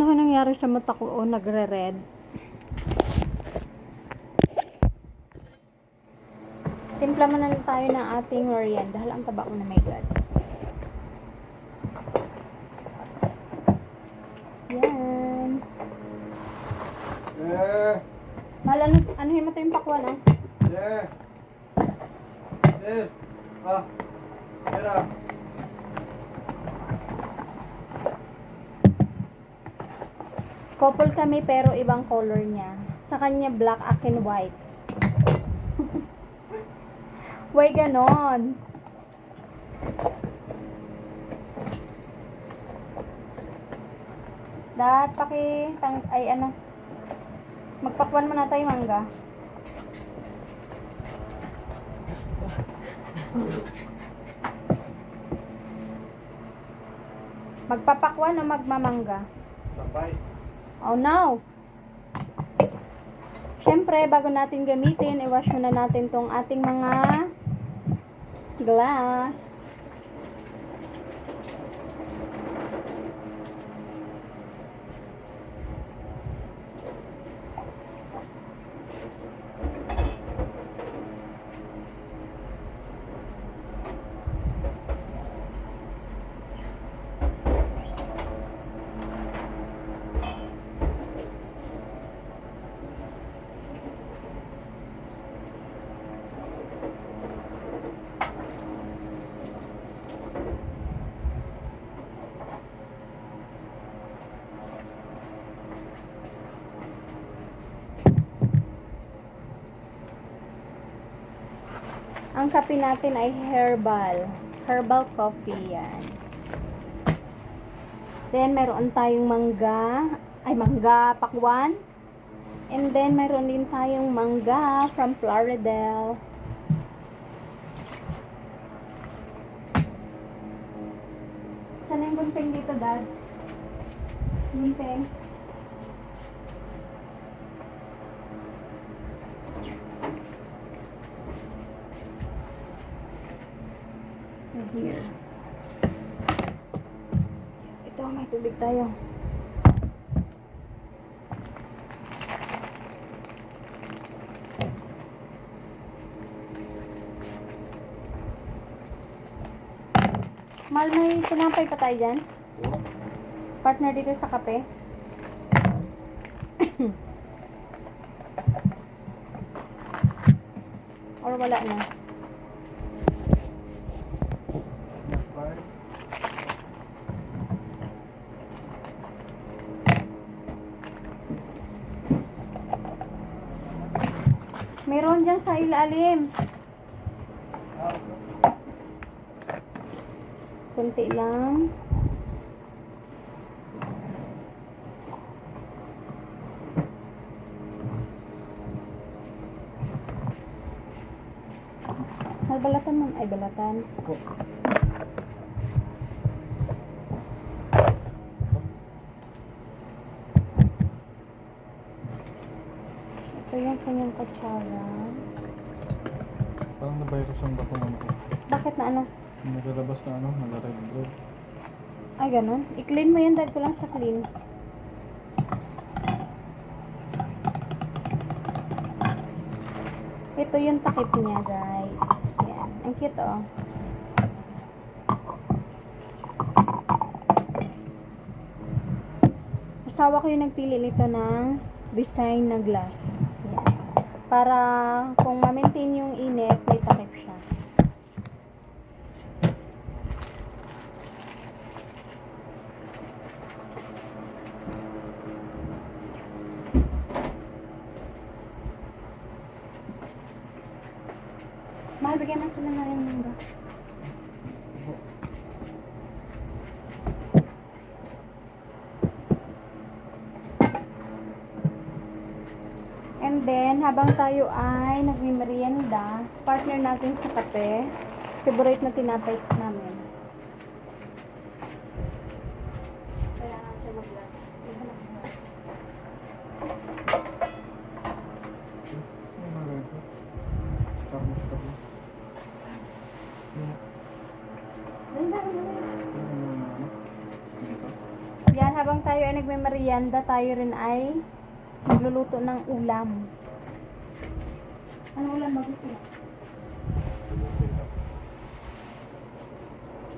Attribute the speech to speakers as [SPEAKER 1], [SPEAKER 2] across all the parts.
[SPEAKER 1] Ano ka nangyari sa mata ko? O, nagre-red. Timpla mo na lang tayo ng ating merienda. Hala, ang taba ko na, my God. Yan. Mahal, anuhin mo ito yung pakwan, oh. Couple kami pero ibang color niya. Sa kanya black, akin white. Why ganon? Magpakwan mo na tayo, mangga. Magpapakwan o magmamangga?
[SPEAKER 2] Sabay.
[SPEAKER 1] Oh no! Siyempre, bago natin gamitin, i-wash muna natin tong ating mga glass. Ang kape natin ay herbal. Herbal coffee yan. Then, meron tayong mangga pakwan. And then, meron din tayong mangga from Floridel. Saan yung gunting dito, Dad? Gunting. Here. Ito, may tubig tayo. Mahal, may tinapay pa tayo dyan? Partner dito sa kape? Or wala na? Meron dyan sa ilalim. Kunti lang. Balatan mo. Ay, balatan. Ito yung kanyang kutsara.
[SPEAKER 2] Parang na-virus ang batong ano ko.
[SPEAKER 1] Bakit na ano?
[SPEAKER 2] Nagalabas na ano, nag-red blood.
[SPEAKER 1] Ay, ganun. I-clean mo yan. Dahil ko lang sa clean. Ito yung takip niya, guys. Yan. Ang cute, oh. Asawa ko yung nagpili nito ng design na glass. Yan. Para kung ma-maintain yung init, may takip siya. Mahal, bigyan mo sila na rin mangga. And then, habang tayo ay nagmimerienda, partner natin sa kape, favorite na tinapay namin. Kaya nga siya mag-glass. Yan, habang tayo tayo ay nagme-merienda, tayo rin ay magluluto ng ulam. Anong ulam ba gusto mo?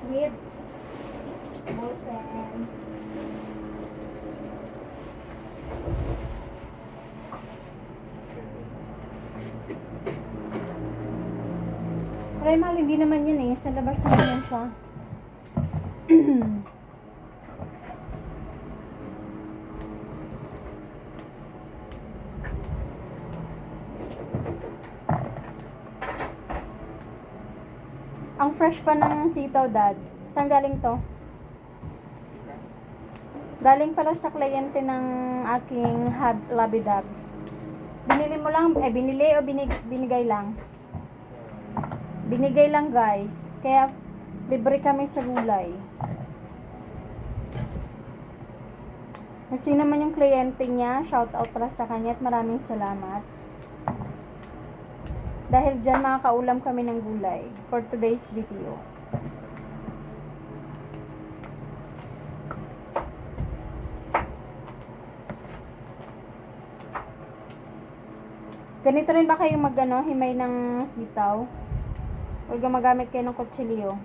[SPEAKER 1] With ballpen. Pero mahal, hindi naman yun eh. Sa labas naman yan siya. Ang fresh pa ng sitaw, Dad. Saan galing to? Galing pala sa kliyente ng aking labidab. Binili mo lang, binili o binigay lang? Binigay lang, guys. Kaya libre kami sa gulay. Kasi naman yung kliyente niya, shout out pala sa kanya at maraming salamat. Dahil dyan makakaulam kami ng gulay for today's video. Ganito rin ba kayo himay ng sitaw? O gumagamit kayo ng kutsilyo?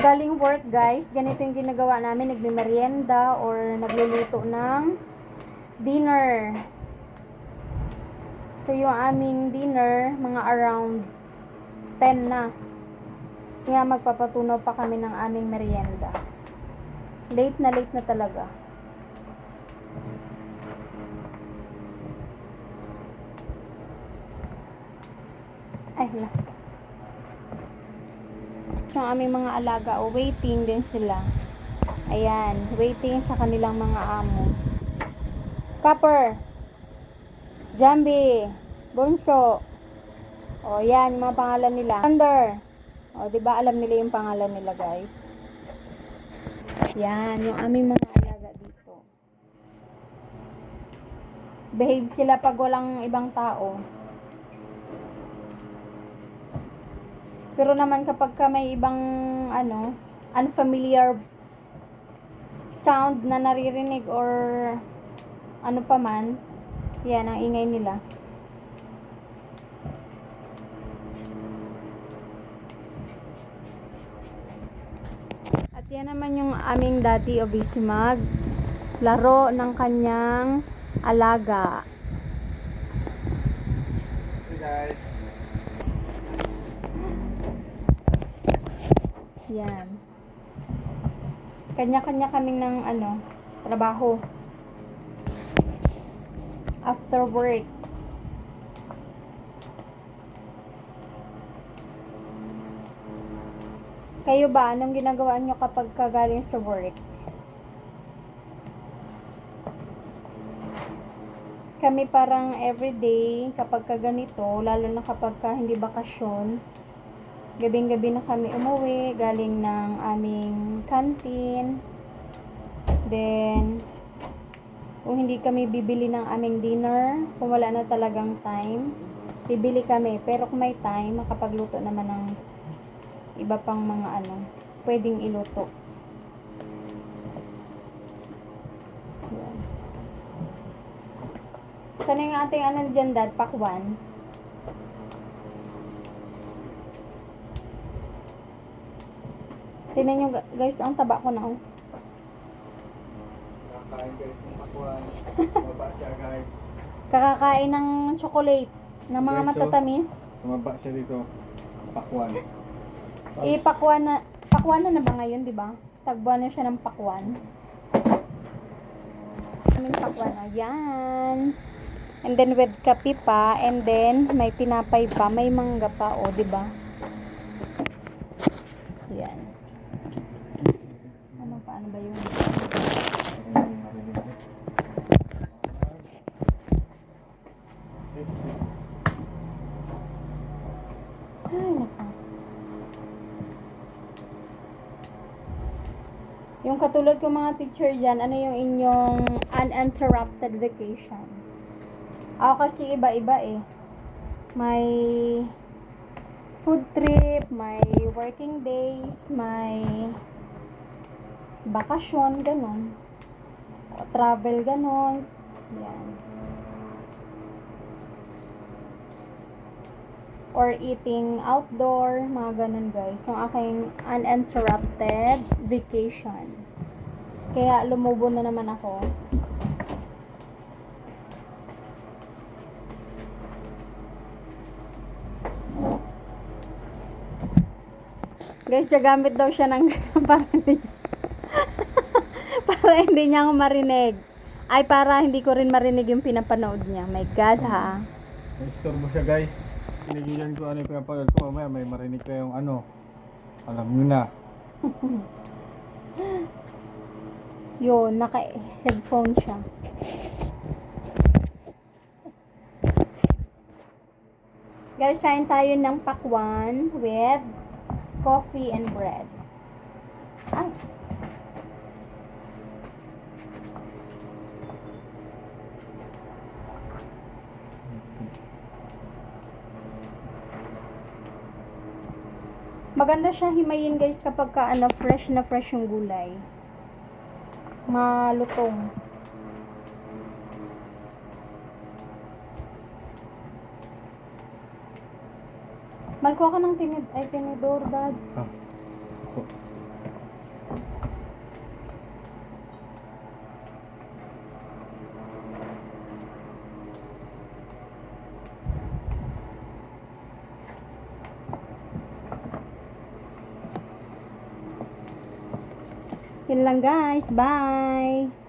[SPEAKER 1] Galing work, guys, ganito yung ginagawa namin, nagme-merienda or nagluluto ng dinner. So yung aming dinner, mga around 10 na. Kaya magpapatunaw pa kami ng aming merienda. Late na talaga. Ay, hala. Yung aming mga alaga, waiting din sila. Ayan, waiting sa kanilang mga amo. Copper, Jambi, Bonso. O, yan, yung mga pangalan nila. Thunder. O, diba alam nila yung pangalan nila, guys? Yan, yung aming mga alaga dito. Behave sila pag walang ibang tao. Pero naman kapag ka may ibang unfamiliar sound na naririnig or ano pa man, yan ang ingay nila. At yan naman yung aming daddy Obisimag, laro ng kanyang alaga.
[SPEAKER 2] Hey guys.
[SPEAKER 1] Yan. Kanya-kanya kaming ng trabaho. After work. Kayo ba, anong ginagawa nyo kapag kagaling sa work? Kami parang everyday, kapag kaganito, lalo na kapag hindi bakasyon, gabing-gabi na kami umuwi, galing ng aming canteen. Then, kung hindi kami bibili ng aming dinner, kung wala na talagang time, bibili kami. Pero kung may time, makapagluto naman ng iba pang mga pwedeng iluto. Yan. Saan yung ating dyan, Dad? Pakwan. Tingnan nyo, guys, ang taba ko na,
[SPEAKER 2] Kakain guys ng pakwan. Tumaba siya guys.
[SPEAKER 1] Kakakain ng chocolate, ng mga
[SPEAKER 2] Guys,
[SPEAKER 1] matatamis.
[SPEAKER 2] Tumaba siya dito. Pakwan.
[SPEAKER 1] Pakwan na ba ngayon, di ba? Tagbuan na siya ng pakwan. Aming pakwan, ayan. And then with kape pa, and then may tinapay pa, may mangga pa, di ba? Yan. Paano ba yun? Ay, naka. Yung katulad ko mga teacher dyan, ano yung inyong uninterrupted vacation? Ako kasi iba-iba eh. May food trip, may working day, may bakasyon, ganon. O, travel, ganon. Yan. Or eating outdoor, mga ganon guys. Yung aking uninterrupted vacation. Kaya lumubo na naman ako. Guys, gamit daw siya ng para hindi, para hindi niya ako marinig. Ay, para hindi ko rin marinig yung pinapanood niya. My God, ha?
[SPEAKER 2] Na-istorbo siya guys. Pinigilan ko ano yung pinapagod ko. Mamaya may marinig kayong ano. Alam nyo na.
[SPEAKER 1] Yun, naka-headphone siya. Guys, kain tayo ng pakwan with coffee and bread. Ay. Maganda siya himayin guys kapag ka, ano, fresh na fresh yung gulay. Malutong. Malkuha ka ng tinidor, dad.
[SPEAKER 2] Ah. Oh.
[SPEAKER 1] Yun lang guys. Bye!